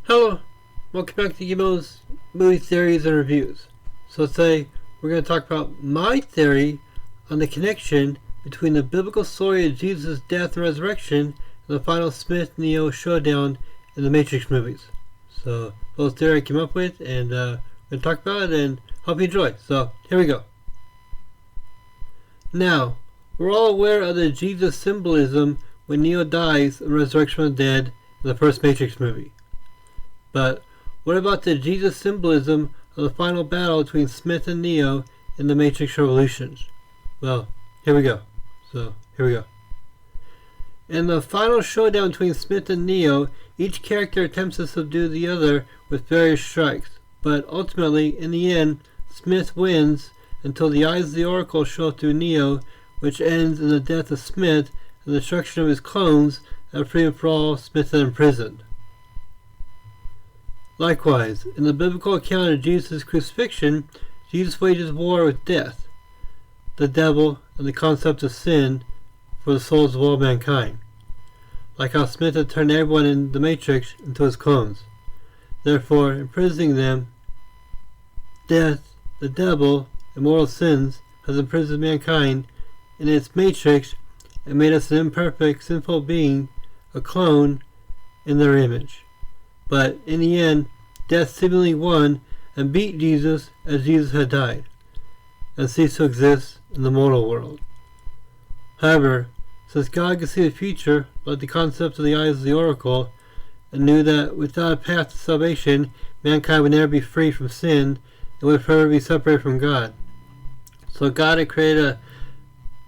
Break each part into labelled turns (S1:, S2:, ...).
S1: Hello, welcome back to Gimo's movie theories and reviews. So today we're going to talk about my theory on the connection between the biblical story of Jesus' death and resurrection and the final Smith-Neo showdown in the Matrix movies. So those theory I came up with, and we're going to talk about it and hope you enjoy. So here we go. Now, we're all aware of the Jesus symbolism when Neo dies and resurrects from the dead in the first Matrix movie. But what about the Jesus symbolism of the final battle between Smith and Neo in the Matrix Revolutions? Well, here we go. In the final showdown between Smith and Neo, each character attempts to subdue the other with various strikes, but ultimately, in the end, Smith wins until the eyes of the Oracle show through Neo, which ends in the death of Smith and the destruction of his clones, and freedom for all, Smith is imprisoned. Likewise, in the biblical account of Jesus' crucifixion, Jesus wages war with death, the devil, and the concept of sin for the souls of all mankind, like how Smith had turned everyone in the Matrix into his clones. Therefore, imprisoning them, death, the devil, and mortal sins has imprisoned mankind in its matrix and made us an imperfect, sinful being, a clone in their image. But in the end, death seemingly won and beat Jesus as Jesus had died, and ceased to exist in the mortal world. However, since God could see the future like the concept of the eyes of the Oracle, and knew that without a path to salvation, mankind would never be free from sin and would forever be separated from God. So God had created a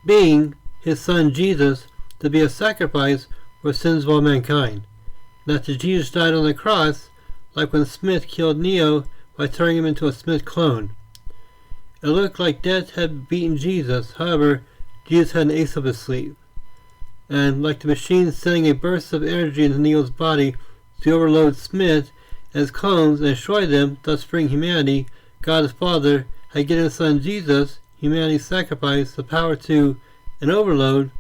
S1: being, his son Jesus, to be a sacrifice for sins of all mankind. And after Jesus died on the cross, like when Smith killed Neo by turning him into a Smith clone. It looked like death had beaten Jesus, however, Jesus had an ace up his sleeve. And like the machine sending a burst of energy into Neo's body to overload Smith and his clones and destroy them, thus freeing humanity, God the Father had given his son Jesus, humanity's sacrifice, the power to, and overload,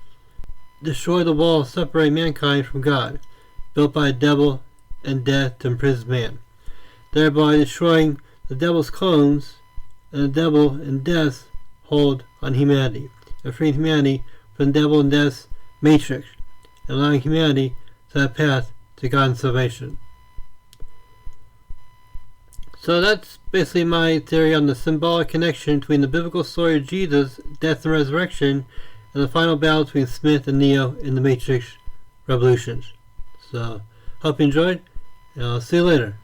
S1: destroy the wall separating mankind from God, built by the devil and death to imprison man, thereby destroying the devil's clones and the devil and death's hold on humanity, and freeing humanity from the devil and death's matrix, and allowing humanity to have a path to God and salvation. So that's basically my theory on the symbolic connection between the biblical story of Jesus' death and resurrection and the final battle between Smith and Neo in the Matrix Revolutions. So, hope you enjoyed, and I'll see you later.